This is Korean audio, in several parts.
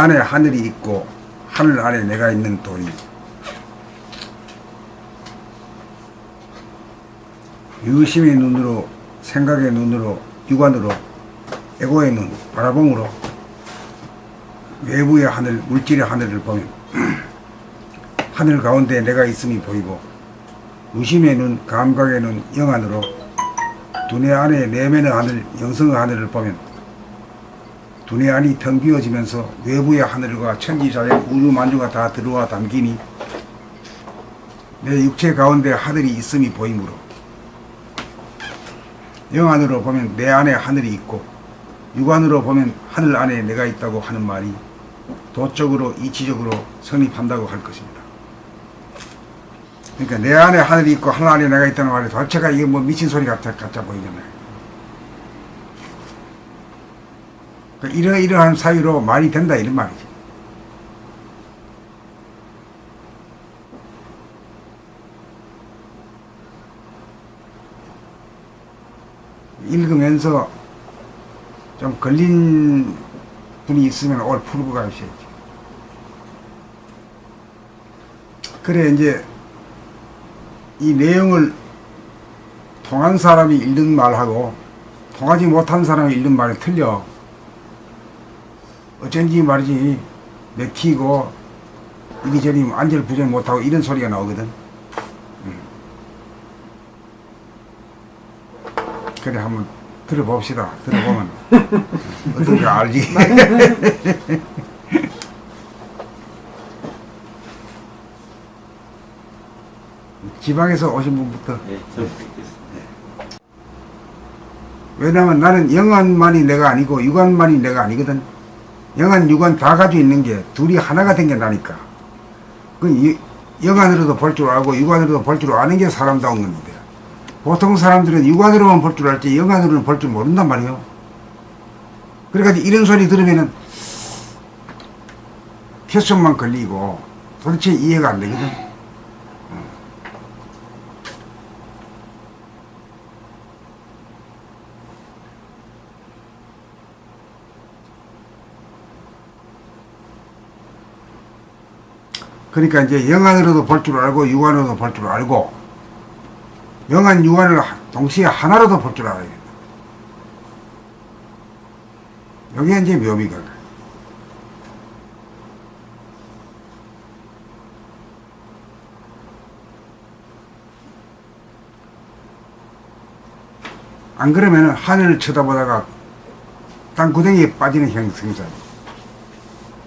안에 하늘이 있고 하늘 안에 내가 있는 도리. 유심의 눈으로, 생각의 눈으로, 육안으로, 에고의 눈, 바라봄으로 외부의 하늘, 물질의 하늘을 보면 하늘 가운데 내가 있음이 보이고, 유심의 눈, 감각의 눈, 영안으로 두뇌 안에 내면의 하늘, 영성의 하늘을 보면 두뇌 안이 텅 비어지면서 외부의 하늘과 천지자연, 우주만주가 다 들어와 담기니 내 육체 가운데 하늘이 있음이 보이므로, 영안으로 보면 내 안에 하늘이 있고 육안으로 보면 하늘 안에 내가 있다고 하는 말이 도적으로 이치적으로 성립한다고 할 것입니다. 그러니까 내 안에 하늘이 있고 하늘 안에 내가 있다는 말이 도대체가 이게 뭐 미친 소리 같아 보이잖아요. 그러니까 이러한 사유로 말이 된다 이런 말이지. 읽으면서 좀 걸린 분이 있으면 오늘 풀고 가셔야지. 그래 이제 이 내용을 통한 사람이 읽는 말하고 통하지 못한 사람이 읽는 말이 틀려. 어쩐지 말이지 맥히고 이리저리 안절부절 못하고 이런 소리가 나오거든. 그래 한번 들어봅시다. 들어보면 어떤지 알지. 지방에서 오신 분부터. 네, 저 뵙겠습니다. 왜냐하면 나는 영안만이 내가 아니고 육안만이 내가 아니거든. 영안, 육안 다 가지고 있는 게 둘이 하나가 된 게 나니까. 그 영안으로도 볼 줄 알고 육안으로도 볼 줄 아는 게 사람다운 건데, 보통 사람들은 육안으로만 볼 줄 알지 영안으로는 볼 줄 모른단 말이에요. 그래가지고 이런 소리 들으면은 쾌속만 걸리고 도대체 이해가 안 되거든. 그러니까 이제 영안으로도 볼 줄 알고 육안으로도 볼 줄 알고 영안, 육안을 동시에 하나로도 볼 줄 알아야 된다. 여기에 이제 묘미가. 안 그러면 하늘을 쳐다보다가 땅구덩이에 빠지는 형성이잖아요.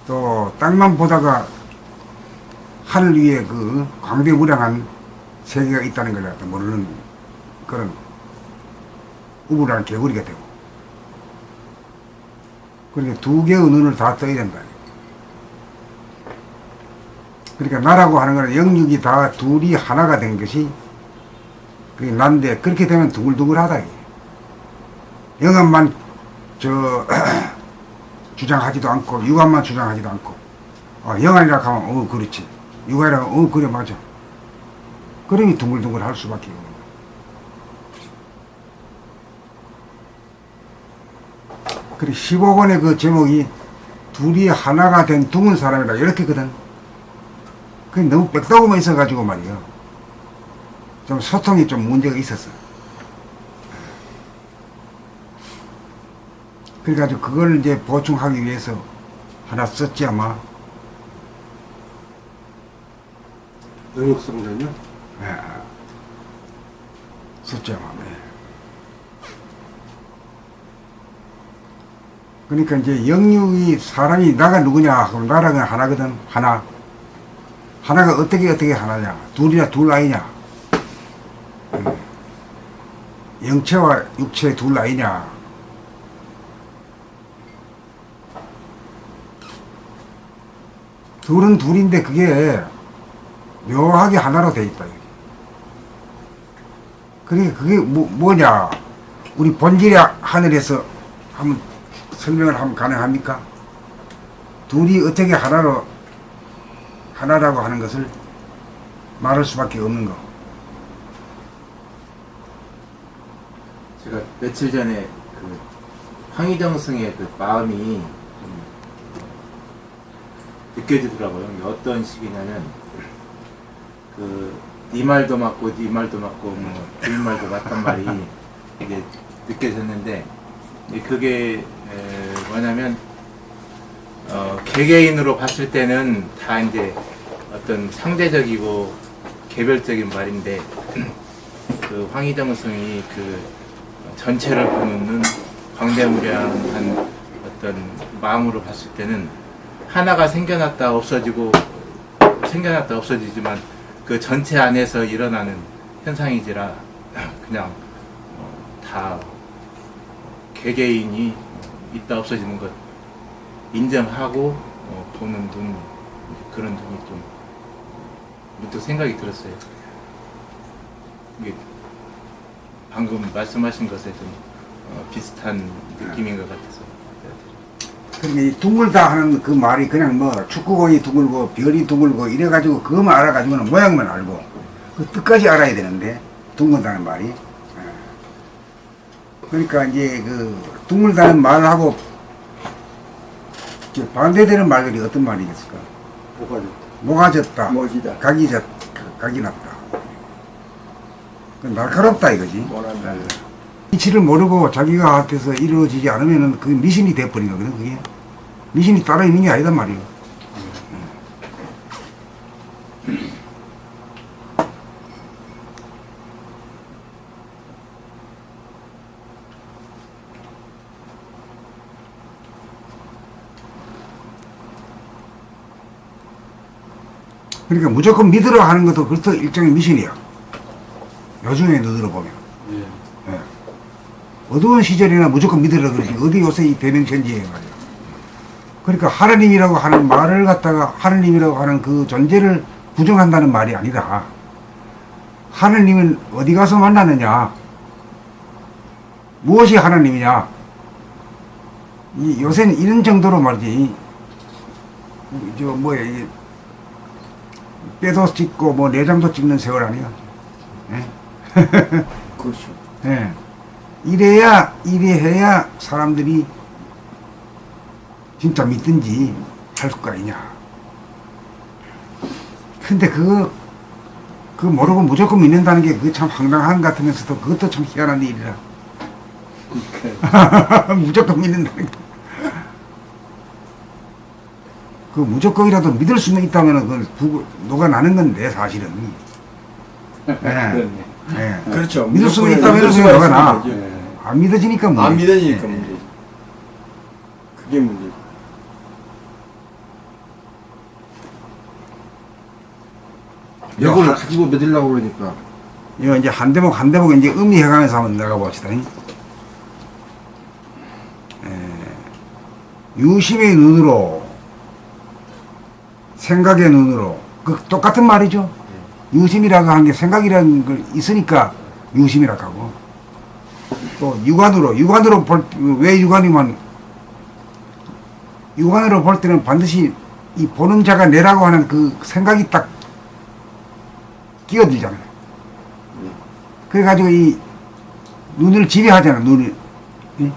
또 땅만 보다가 하늘 위에 그 광대무량한 세계가 있다는 걸 갖다 모르는 그런 우물한 개구리가 되고, 그러니까 두 개의 눈을 다 떠야 된다. 그러니까 나라고 하는 거는 영육이 다 둘이 하나가 된 것이 그게 난데, 그렇게 되면 두글두글하다. 영안만 주장하지도 않고 육안만 주장하지도 않고, 영안이라 하면 그렇지, 육안이라 하면 그래 맞아. 그러니 둥글둥글 할 수밖에 없는 거야. 그래 15권의 그 제목이 둘이 하나가 된 둥은 사람이라 이렇게거든. 그게 너무 빽다구만 있어가지고 말이야. 좀 소통이 좀 문제가 있었어. 그래가지고 그걸 이제 보충하기 위해서 하나 썼지 아마. 능력성전요? 네. 썼지 아마. 네. 그러니까 이제 영육이 사람이 나가 누구냐 그럼 나라가 하나거든. 하나가 어떻게 하나냐, 둘이냐 둘 아니냐, 영체와 육체 둘 아니냐. 둘은 둘인데 그게 묘하게 하나로 돼 있다. 그러니까 그게 뭐냐, 우리 본질의 하늘에서 한번 설명을 하면 가능합니까? 둘이 어떻게 하나라고 하는 것을 말할 수밖에 없는 거. 제가 며칠 전에 그 황희정 승의 그 마음이 좀 느껴지더라고요. 이게 어떤 식이냐면 네 말도 맞고 네 말도 맞고 뭐 주인 말도 맞단 말이 이게 느껴졌는데 그게 뭐냐면 개개인으로 봤을 때는 다 이제 어떤 상대적이고 개별적인 말인데 그 황희정 스승이 그 전체를 보는 눈, 광대무량한 어떤 마음으로 봤을 때는 하나가 생겨났다 없어지지만 그 전체 안에서 일어나는 현상이지라 그냥 다 개개인이 있다 없어지는 것 인정하고 보는 눈, 그런 눈이 좀 문득 생각이 들었어요. 이게 방금 말씀하신 것에 좀 비슷한 느낌인 것 같아서. 그러니까 이 둥글다 하는 그 말이 그냥 뭐 축구공이 둥글고 별이 둥글고 이래가지고 그것만 알아가지고는 모양만 알고 그 뜻까지 알아야 되는데 둥글다는 말이. 그러니까 이제 그 둥글다는 말하고 반대되는 말들이 어떤 말이겠을까? 모가졌다, 멋이다. 각이 났다. 날카롭다 이거지. 뭐란다. 이치를 모르고 자기가 앞에서 이루어지지 않으면은 그 미신이 돼버린 거거든. 그게 미신이 따로 있는 게 아니단 말이에요. 그러니까 무조건 믿으러 하는 것도 그것도 일종의 미신이야. 요즘에 너들어 보면. 예. 어두운 시절이나 무조건 믿으라 그러지. 어디 요새 이 대명천지에 말이야. 그러니까 하느님이라고 하는 말을 갖다가 하느님이라고 하는 그 존재를 부정한다는 말이 아니라 하느님은 어디 가서 만나느냐? 무엇이 하느님이냐? 요새는 이런 정도로 말이지. 저 뭐야 이게 뼈도 찍고 뭐 내장도 찍는 세월 아니야. 예? 그렇죠. 예. 이래야 사람들이 진짜 믿든지 할 수가 있냐. 근데 그거 모르고 무조건 믿는다는 게 그게 참 황당한 것 같으면서도 그것도 참 희한한 일이라. 무조건 믿는다는 게. 그 무조건이라도 믿을 수는 있다면 그건 녹아나는 건데 사실은. 예. 예. 그렇죠. 믿을 수는 무조건 있다면 믿을 수가 그게 녹아나. 있으면 되죠. 안 믿어지니까 문제. 안 믿어지니까 예. 문제지. 그게 문제지. 이걸 가지고 믿으려고 그러니까. 이거 이제 한 대목 이제 의미해가면서 한번 나가 봅시다. 유심의 눈으로, 생각의 눈으로, 그 똑같은 말이죠. 유심이라고 하는 게 생각이라는 걸 있으니까 유심이라고 하고, 또 육안으로 왜 육안이면, 육안으로 볼 때는 반드시 이 보는 자가 내라고 하는 그 생각이 딱 끼어들잖아요. 그래가지고 이 눈을 지배하잖아, 눈을. 응?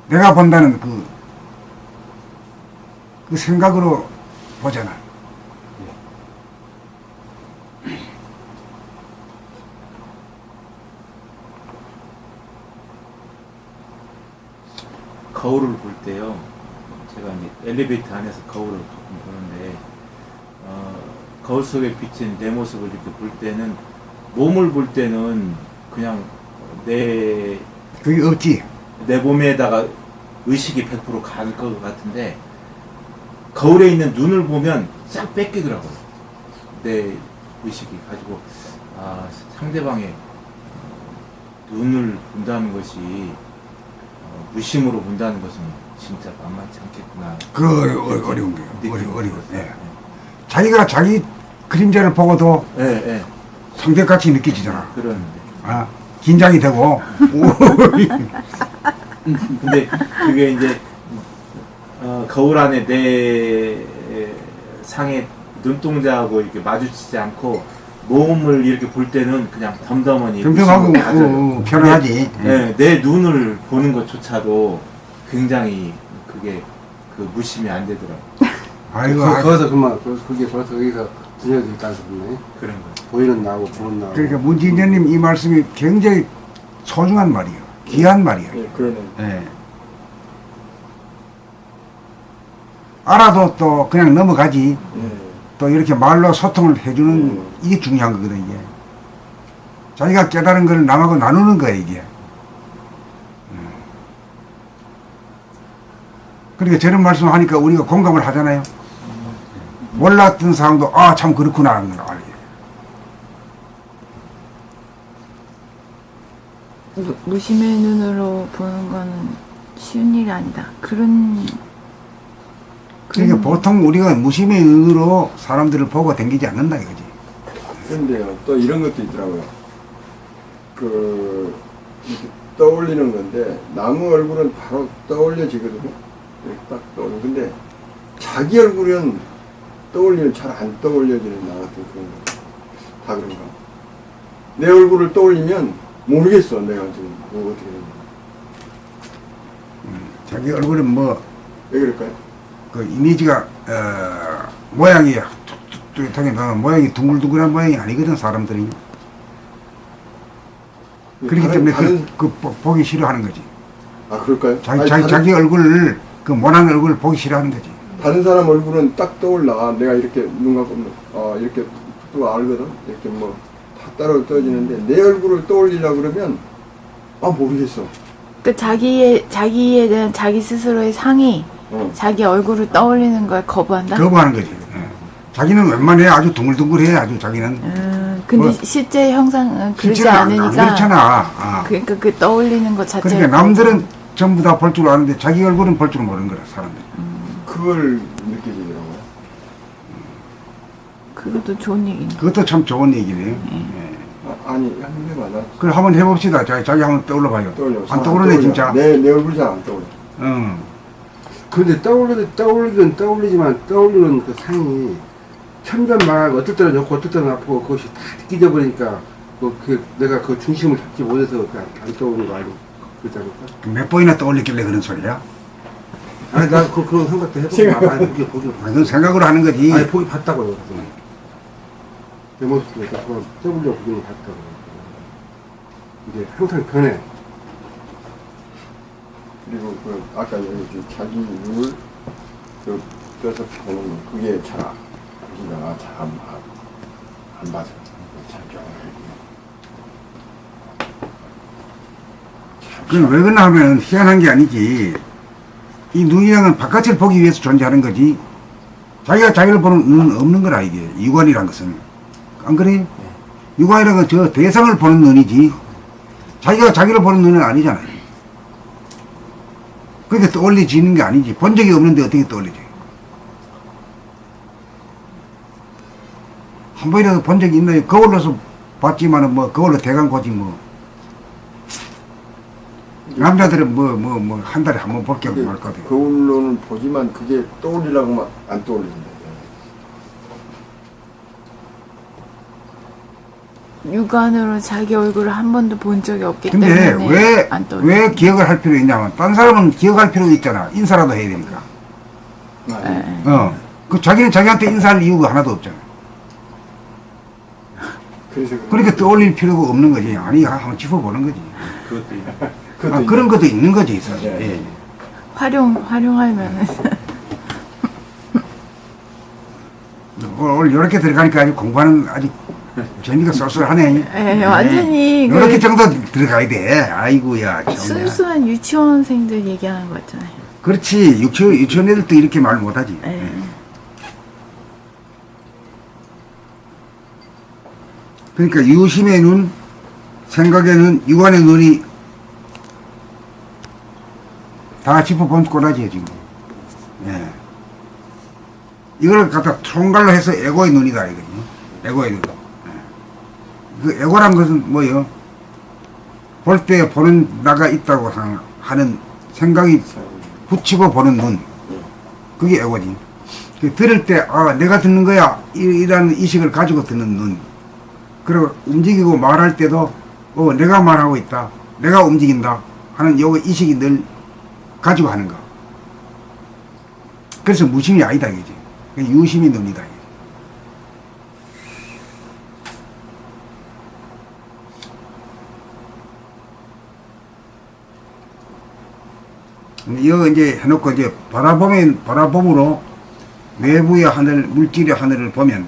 내가 본다는 그 생각으로 보잖아. 거울을 볼 때요. 제가 이제 엘리베이터 안에서 거울을 보는데 거울 속에 비친 내 모습을 이렇게 볼 때는 몸을 볼 때는 그냥 그게 없지. 내 몸에다가 의식이 100% 갈 것 같은데 거울에 있는 눈을 보면 싹 뺏기더라고요. 내 의식이 가지고 상대방의 눈을 본다는 것이 무심으로 본다는 것은 진짜 만만치 않겠구나. 그 어려운 거예요. 어려워. 예. 자기가 자기 그림자를 보고도 예. 상대같이 느껴지잖아. 그러는데. 긴장이 되고. 근데 그게 이제 거울 안에 내 상의 눈동자하고 이렇게 마주치지 않고 몸을 이렇게 볼 때는 그냥 덤덤하니 평평하고 편안하지. 네, 내 눈을 보는 것조차도 굉장히 그게 그 무심이 안 되더라고. 아이고, 거기서 그만 그게 벌써 여기서 들려져 있다는 소리네. 그런 거. 보이는 나고 보는 나고. 그러니까 문재인 의원님 이 말씀이 굉장히 소중한 말이에요. 귀한 말이에요. 예, 그러네. 예. 알아도 또 그냥 넘어가지. 예. 또 이렇게 말로 소통을 해주는 이게 중요한 거거든, 이게. 자기가 깨달은 걸 남하고 나누는 거야, 이게. 그러니까 저런 말씀 하니까 우리가 공감을 하잖아요. 몰랐던 사람도, 아, 참 그렇구나, 하는 걸 알게. 무심의 눈으로 보는 거는 쉬운 일이 아니다. 그러니까 보통 우리가 무심의 눈으로 사람들을 보고 댕기지 않는다, 이거지. 그런데요, 또 이런 것도 있더라고요. 이렇게 떠올리는 건데, 나무 얼굴은 바로 떠올려지거든요. 이렇게 딱 떠오르는. 근데, 자기 얼굴은 잘 안 떠올려지는 나 같은 그런 거. 다 그런가. 내 얼굴을 떠올리면 모르겠어, 내가 지금 뭐 어떻게 되는 자기 얼굴은 뭐, 왜 그럴까요? 그 이미지가, 모양이, 뚜렷하게 나면 모양이 둥글둥글한 모양이 아니거든, 사람들이. 그렇기 때문에 보기 싫어하는 거지. 아, 그럴까요? 자기 얼굴을, 그 모난 얼굴을 보기 싫어하는 거지. 다른 사람 얼굴은 딱 떠올라. 내가 이렇게 눈 감고, 이렇게 또 알거든? 이렇게 뭐, 다 따로 떠지는데, 내 얼굴을 떠올리려고 그러면, 모르겠어. 그 자기에 대한 자기 스스로의 상이 자기 얼굴을 떠올리는 걸 거부한다? 거부하는 거지. 예. 자기는 웬만해 아주 둥글둥글해, 아주 자기는. 근데 실제 형상은 그렇지 실제는 않으니까. 안 그렇잖아. 아. 그러니까 그 떠올리는 것 자체가. 그러니까 남들은 전부 다 볼 줄 아는데 자기 얼굴은 볼 줄 모르는 거라, 사람들이. 그걸 느껴지더라고요. 그것도 좋은 얘기네. 그것도 참 좋은 얘기네요. 예. 아니, 한번 해봐. 나 그럼 한번 해봅시다. 자기 한번 떠올려봐요. 떠올려. 안 떠오르네, 진짜. 내 얼굴이 잘 안 떠올려. 응. 근데 떠올리긴 떠올리지만 떠올리는 그 상이 천변만하고 어떨 때는 좋고 어떨 때는 나쁘고 그것이 다 느껴져 버리니까 내가 그 중심을 잡지 못해서 안 떠오르는 거 아니고 그렇지 않을까? 몇 번이나 떠올렸길래 그런 소리야? 아니 나 그런 생각도 해보고 아니 보기 그건 생각으로 하는 거지. 아니 보기 봤다고요. 내 모습도 그런 떠올려 보기는 봤다고. 이게 항상 변해. 그리고 아까 여기 자기 눈을 떠서 보는 거, 그게 잘 우리가 잘 안 봐서 잘 그건 왜 그러나 하면 희한한 게 아니지. 이 눈이라는 건 바깥을 보기 위해서 존재하는 거지. 자기가 자기를 보는 눈은 없는 거라, 이게. 유관이란 것은. 안 그래요? 유관이라는 건 저 대상을 보는 눈이지. 자기가 자기를 보는 눈은 아니잖아요. 그러니까 떠올려지는 게 아니지. 본 적이 없는데 어떻게 떠올리지? 한 번이라도 본 적이 있나요? 거울로서 봤지만은 뭐, 거울로 대강 보지 뭐. 남자들은 한 달에 한 번 볼게 하고 말 거든. 거울로는 보지만 그게 떠올리려고만 안 떠올린다. 육안으로 자기 얼굴을 한 번도 본 적이 없기 근데 때문에 안 떠올려. 왜 기억을 할 필요 있냐면, 딴 사람은 기억할 필요가 있잖아. 인사라도 해야 되니까. 그 자기는 자기한테 인사할 이유가 하나도 없잖아. 그러니까 떠올릴 필요가 없는 거지. 아니, 한번 짚어보는 거지. 그것도 있네. 그런 것도 있는 거지, 사실. 예. 활용하면은. 오늘 이렇게 들어가니까 아주 공부하는 아주 재미가 쏠쏠하네. 예, 완전히 그 이렇게 정도 들어가야 돼. 아이고야. 참야. 순수한 유치원생들 얘기하는 거 같잖아요. 그렇지. 유치원 애들도 이렇게 말 못하지. 예. 예. 그러니까 유심의 눈, 생각의 눈, 유관의 눈이 다 짚어본 꼬라지예요, 지금. 예. 이걸 갖다 총괄로 해서 에고의 눈이다, 이거지. 에고의 눈. 그 에고란 것은 뭐예요? 볼 때 보는 나가 있다고 하는 생각이 붙이고 보는 눈. 그게 에고지. 들을 때, 내가 듣는 거야. 이라는 의식을 가지고 듣는 눈. 그리고 움직이고 말할 때도, 내가 말하고 있다. 내가 움직인다. 하는 요 의식이 늘 가지고 하는 거. 그래서 무심이 아니다 이거지. 유심이 눈이다. 이거 이제 해놓고 이제 바라봄으로 외부의 하늘, 물질의 하늘을 보면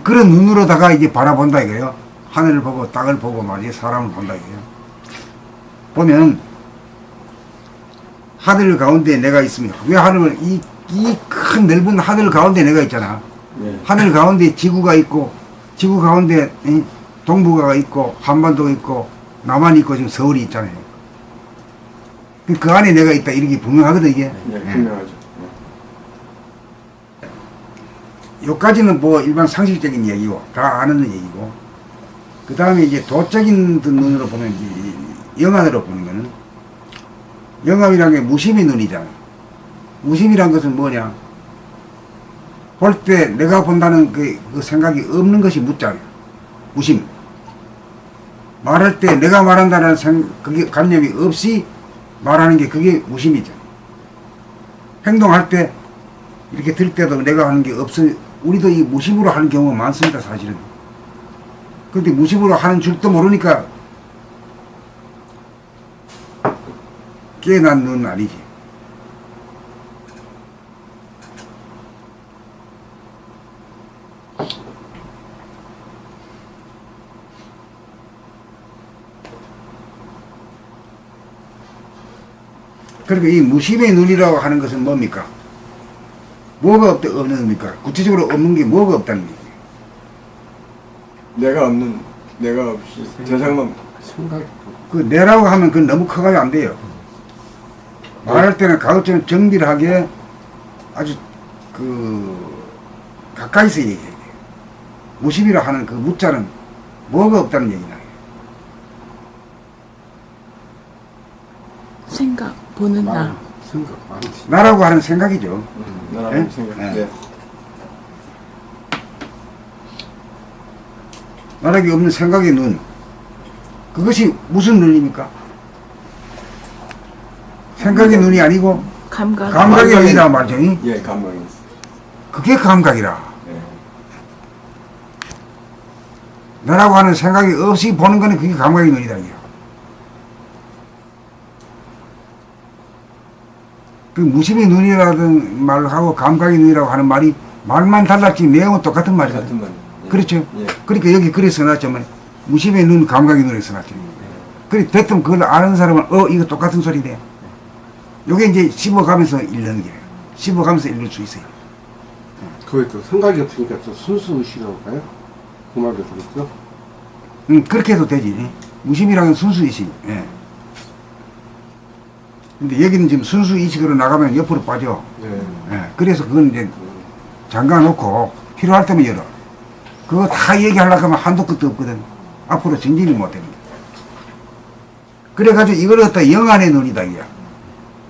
그런 눈으로다가 이제 바라본다 이거예요. 하늘을 보고 땅을 보고 말이지 사람을 본다 이거예요. 보면 하늘 가운데 내가 있으면 왜 하늘을 이 큰 넓은 하늘 가운데 내가 있잖아. 네. 하늘 가운데 지구가 있고 지구 가운데 동북아가 있고 한반도가 있고 남한이 있고 지금 서울이 있잖아요. 그 안에 내가 있다 이렇게 분명하거든 이게. 네, 분명하죠. 요까지는 뭐 일반 상식적인 얘기고 다 아는 얘기고 그 다음에 이제 도적인 눈으로 보면 이제 영안으로 보는 거는 영암이라는 게 무심의 눈이잖아. 무심이란 것은 뭐냐? 볼 때 내가 본다는 그 생각이 없는 것이 무잖아요. 무심. 말할 때 내가 말한다는 그게 관념이 없이 말하는 게 그게 무심이죠. 행동할 때 이렇게 들 때도 내가 하는 게 없어. 우리도 이 무심으로 하는 경우가 많습니다, 사실은. 그런데 무심으로 하는 줄도 모르니까 깨어난 눈은 아니지. 그러니까 이 무심의 눈이라고 하는 것은 뭡니까? 뭐가 없는 겁니까? 구체적으로 없는 게 뭐가 없다는 거예요. 내가 없이 대상만 생각. 그 내라고 하면 그건 너무 커가지고 안 돼요. 말할 때는 가급적 정밀하게 아주 가까이서 얘기해야 돼요. 무심이라 하는 그 무자는 뭐가 없다는 얘기나. 생각, 보는 나. 생각 많지. 나라고 하는 생각이죠. 나라는 예? 생각. 예. 네. 나락이 없는 생각의 눈. 그것이 무슨 눈입니까? 생각의 눈이 아니고 감각. 감각의 눈이라 말이죠. 잉? 예, 감각이 있어. 그게 감각이라. 예. 나라고 하는 생각이 없이 보는 거는 그게 감각의 눈이다. 이게요. 그 무심의 눈이라든 말하고 감각의 눈이라고 하는 말이 말만 달랐지 내용은 똑같은 말이거든. 같은 말. 예. 그렇죠? 예. 그러니까 여기 글에 써놨지만 무심의 눈, 감각의 눈에 써놨죠. 그래 대뜸 그걸 아는 사람은 이거 똑같은 소리네. 요게 이제 씹어가면서 읽는 거예요. 씹어가면서 읽을 수 있어요. 그게 또 생각이 없으니까 또 순수의식이라고 할까요? 그 말도 들었죠? 그렇게 해도 되지. 무심이라는 순수의식. 예. 근데 여기는 지금 순수의식으로 나가면 옆으로 빠져. 네. 예. 그래서 그건 이제 잠가 놓고 필요할 때만 열어. 그거 다 얘기하려고 하면 한도 끝도 없거든. 앞으로 전진이 못 됩니다. 그래가지고 이걸 갖다 영안의 눈이다, 이게.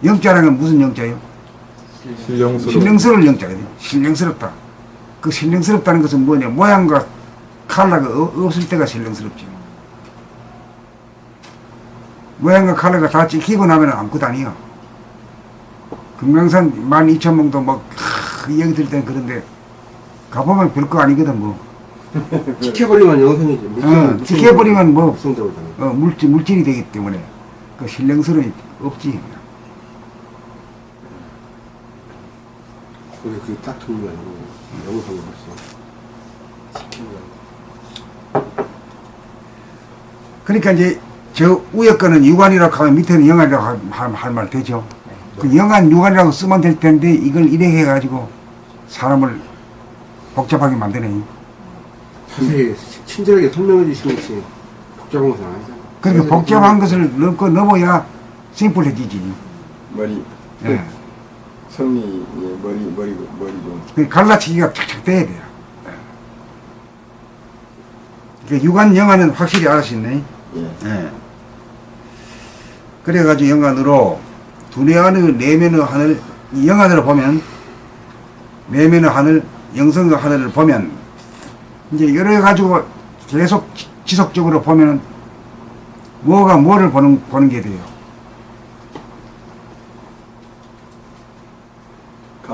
영자라는 건 무슨 영자예요? 신령스러울 영자거든. 신령스럽다. 그 신령스럽다는 것은 뭐냐? 모양과 컬러가 없을 때가 신령스럽지. 모양과 컬러가 다 찍히고 나면 아무것도 아니야. 금강산 12,000명도 막, 얘기 들을 때는 그런데, 가보면 별거 아니거든, 뭐. 찍혀버리면 영성이지. 찍혀버리면 뭐, 육성되거든요. 물질이 되기 때문에, 그 신령스러움이 없지. 그게 딱 좋은 게 아니고, 영성이 벌써. 그러니까 이제, 저 위에 거는 유관이라고 하면 밑에는 영안이라고 할 말 되죠. 그 영안, 유관이라고 쓰면 될 텐데, 이걸 이렇게 해가지고, 사람을 복잡하게 만드네. 자세히 친절하게 설명해 주시는 것이 복잡한 것은 아니잖아. 그러니까 복잡한 것을 넘어야 심플해지지. 머리. 예. 성리, 예, 머리 좀. 그 갈라치기가 착착 돼야 돼요. 그 유관 영안은 확실히 알았었네. 예. 예. 그래가지고 영안으로 두뇌 안의 내면의 하늘, 이 영안으로 보면 내면의 하늘, 영성의 하늘을 보면 이제 여러 가지고 계속 지속적으로 보면은 뭐가 뭐를 보는 게 돼요.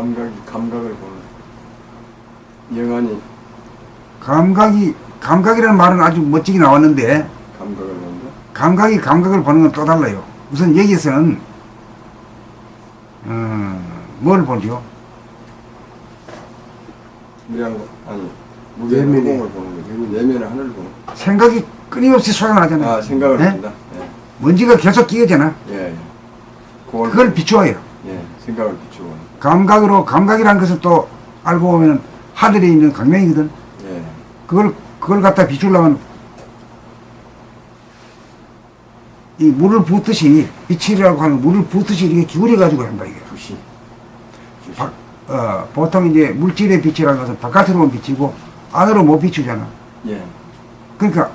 감각을 보는 영안이 감각이라는 말은 아주 멋지게 나왔는데, 감각을 본다. 감각을 보는 건 또 달라요. 우선 여기서는, 뭘 보죠? 무량 아니 무의 내면의 허공을 보는 거지. 내면의 하늘을 보는. 생각이 끊임없이 솟아나잖아요. 아 생각을 네? 본다. 예. 먼지가 계속 끼어잖아. 예. 그걸 비추어요. 예. 생각을 비추고. 감각이라는 것을 또 알고 보면 하늘에 있는 강명이거든. 예. 그걸 갖다 비추려면 이 물을 붓듯이, 빛이라고 하는 물을 붓듯이 이렇게 기울여가지고 한다, 이게. 주시. 보통 이제 물질의 빛이라는 것은 바깥으로만 비치고 안으로 못 비추잖아. 예. 그러니까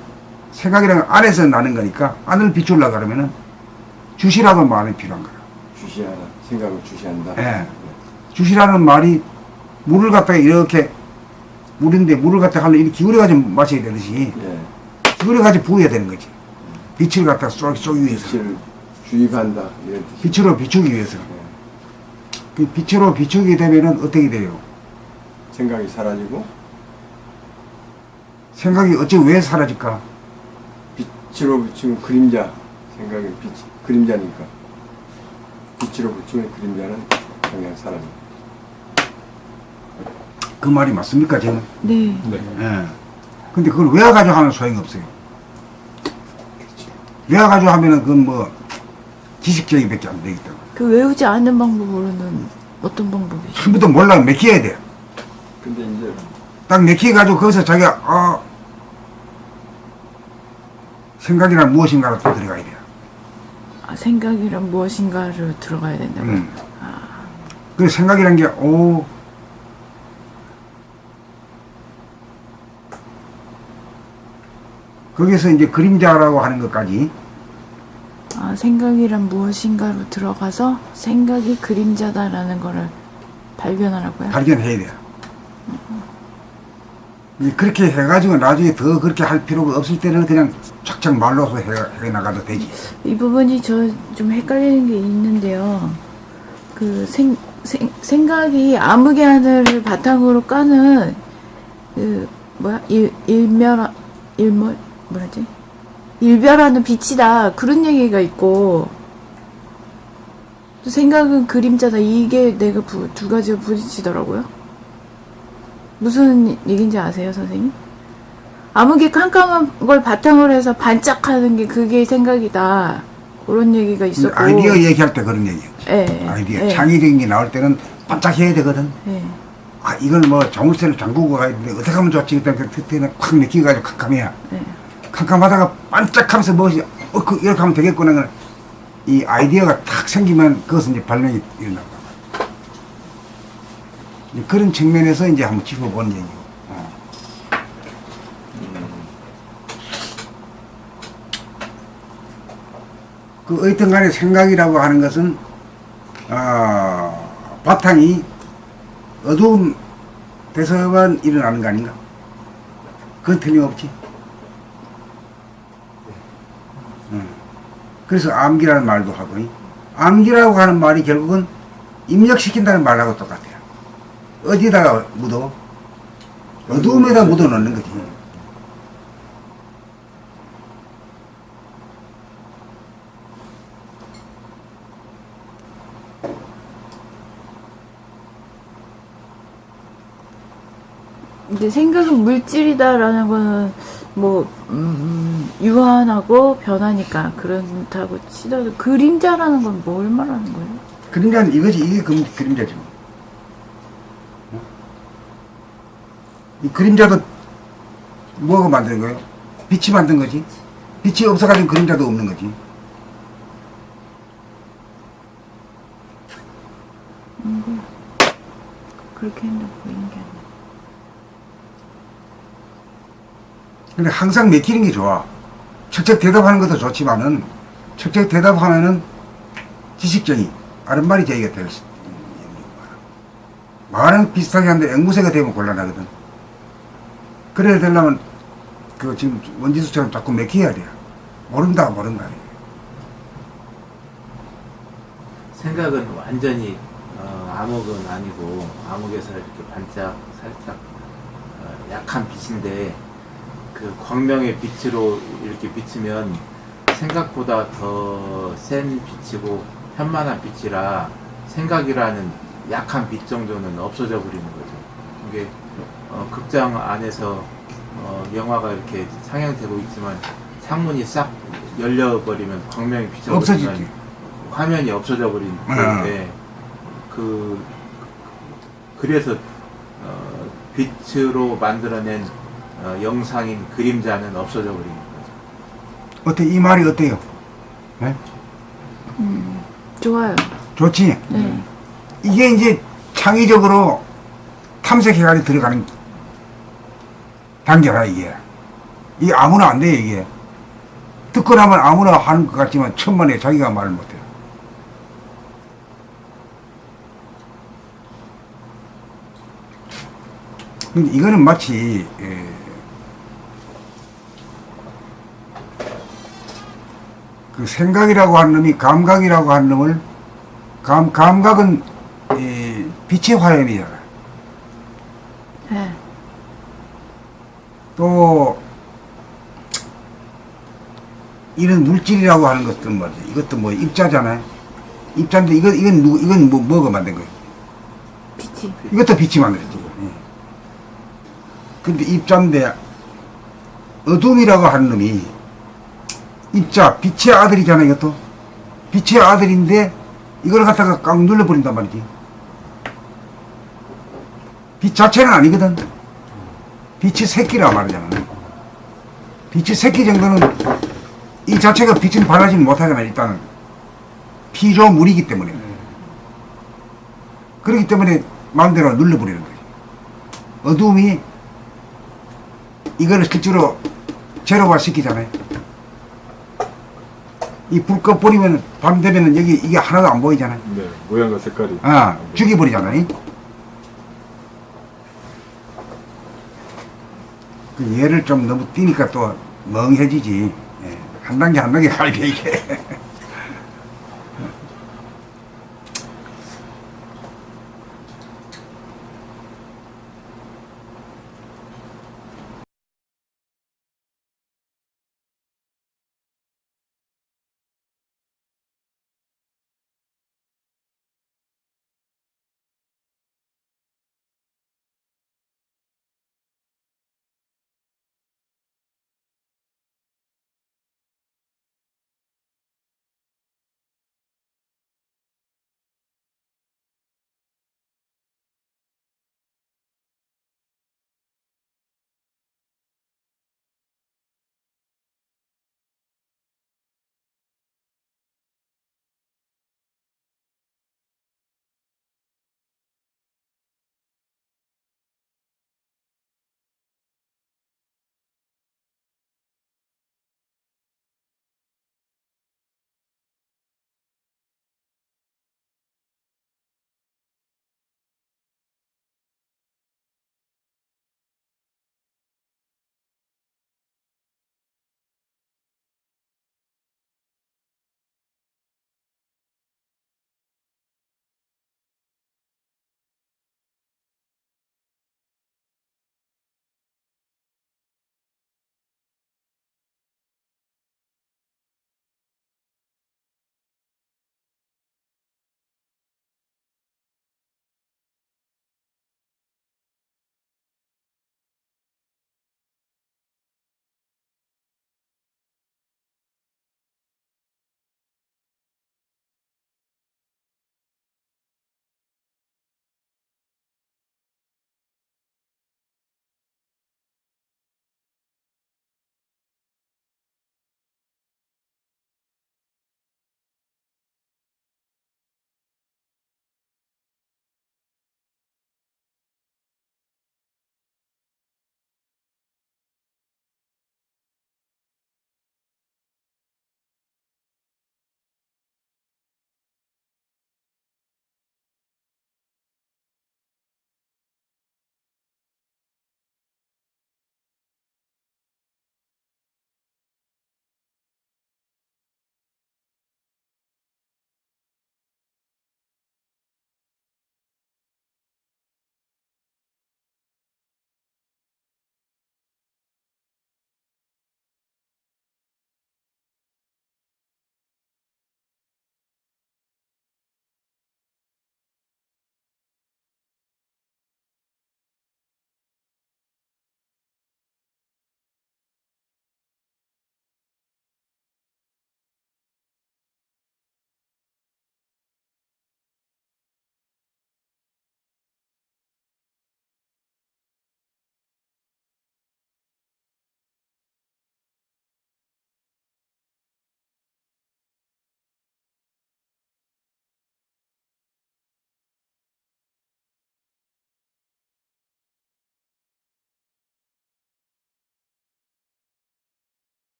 생각이라는 건 안에서 나는 거니까 안을 비추려고 그러면은 주시라는 말이 필요한 거야. 주시하라. 생각을 주시한다. 예. 주시라는 말이 물을 갖다가 이렇게 물인데 물을 갖다가 하면 이렇게 기울여가지고 마셔야 되듯이 예. 기울여가지고 부어야 되는 거지. 빛을 갖다가 쏘기 위해서. 빛을 주입한다. 이런 뜻이. 빛으로 비추기 위해서. 예. 그 빛으로 비추게 되면은 어떻게 돼요? 생각이 사라지고 생각이 왜 사라질까? 빛으로 비추면 그림자. 생각이 그림자니까. 빛으로 비추면 그림자는 그냥 사라져. 그 말이 맞습니까, 저는? 네. 예. 근데 그걸 외워가지고 하면 소용이 없어요. 외워가지고 하면은 그건 뭐 지식적이밖에 안 되기 때문에. 그 외우지 않는 방법으로는 어떤 방법이죠? 처음부터 몰라면 맥혀야 돼. 근데 이제 딱 맥혀가지고 거기서 자기가 생각이란 무엇인가로 또 들어가야 돼요. 아, 생각이란 무엇인가를 들어가야 된다고요? 그 생각이란 게 거기서 이제 그림자라고 하는 것까지 아, 생각이란 무엇인가로 들어가서 생각이 그림자다라는 거를 발견하라고요? 발견해야 돼요. 이제 그렇게 해가지고 나중에 더 그렇게 할 필요가 없을 때는 그냥 착착 말로서 해 나가도 되지. 이 부분이 저 좀 헷갈리는 게 있는데요. 그 생각이 암흑의 하늘을 바탕으로 까는 그 일별하는 빛이다 그런 얘기가 있고, 또 생각은 그림자다 이게 내가 두 가지가 부딪히더라고요. 무슨 얘기인지 아세요, 선생님? 암흑이 깜깜한 걸 바탕으로 해서 반짝하는 게 그게 생각이다 그런 얘기가 있었고, 아이디어 얘기할 때 그런 얘기였지. 예, 아이디어 예. 창의적인 게 나올 때는 반짝해야 되거든. 예. 이걸 뭐 자물쇠를 잠그고 가야 되는데 어떻게 하면 좋지? 그때는 확 느끼가지고 캄캄해야. 예. 캄캄하다가 반짝하면서 무엇이 이렇게 하면 되겠구나. 이 아이디어가 탁 생기면 그것은 이제 발명이 일어나고. 그런 측면에서 이제 한번 짚어보는 얘기고. 그 어쨌든 간에 생각이라고 하는 것은 바탕이 어두운 데서만 일어나는 거 아닌가? 그건 틀림없지. 그래서 암기라는 말도 하고, 암기라고 하는 말이 결국은 입력시킨다는 말하고 똑같아요. 어디다가 묻어? 어두움에다 묻어 넣는 거지. 근데 생각은 물질이다라는 거는 뭐 유한하고 변하니까 그렇다고 치더라도 그림자라는 건 뭘 말하는 거예요? 그림자는 이거지. 이게 그림자지. 이 그림자도 뭐가 만드는 거예요? 빛이 만든 거지. 빛이 없어가지고 그림자도 없는 거지. 그렇게 한다고 보이는 게 아니라. 근데 항상 맥히는 게 좋아. 척척 대답하는 것도 좋지만은 척척 대답하면은 지식적인 아른말이 제기가 될 수. 말은 비슷하게 하는데 앵무새가 되면 곤란하거든. 그래야 되려면 그 지금 원지수처럼 자꾸 맥혀야 돼요. 모른다. 생각은 완전히 암흑은 아니고 암흑에서 이렇게 반짝 살짝 약한 빛인데 그 광명의 빛으로 이렇게 비치면 생각보다 더 센 빛이고 현만한 빛이라 생각이라는 약한 빛 정도는 없어져 버리는 거죠. 이게 극장 안에서 영화가 이렇게 상영되고 있지만 창문이 싹 열려버리면 광명이 비쳐버리면 없어지지. 화면이 없어져 버린 건데 그래서 빛으로 만들어낸 영상인 그림자는 없어져 버리는 거죠. 어때 이 말이 어때요? 네? 좋아요. 좋지. 네. 이게 이제 창의적으로 탐색해가지고 들어가는 단계라 이게. 이게 아무나 안 돼 이게. 듣고 나면 아무나 하는 것 같지만 천만에 자기가 말을 못해요. 근데 이거는 마치 그 생각이라고 하는 놈이 감각이라고 하는 놈을 감각은 빛의 화염이잖아. 네. 또 이런 물질이라고 하는 것도 뭐지? 이것도 뭐 입자잖아요. 입자인데 이건 뭐가 만든 거예요? 빛이. 이것도 빛이 만들었지. 예. 근데 입자인데 어둠이라고 하는 놈이 입자, 빛의 아들이잖아. 이것도 빛의 아들인데 이걸 갖다가 꽉 눌러버린단 말이지. 빛 자체는 아니거든. 빛의 새끼라 말하잖아. 빛의 새끼 정도는 이 자체가 빛을 발하지는 못하잖아. 일단은 피조물이기 때문에. 그렇기 때문에 마음대로 눌러버리는 거지. 어둠이 이거를 실제로 제로화 시키잖아요. 이 불 꺼버리면 밤 되면은 여기 이게 하나도 안 보이잖아요. 네, 모양과 색깔이. 죽여버리잖아요. 그 얘를 좀 너무 뛰니까 또 멍해지지. 예. 한 단계 한 단계 가야 돼 이게.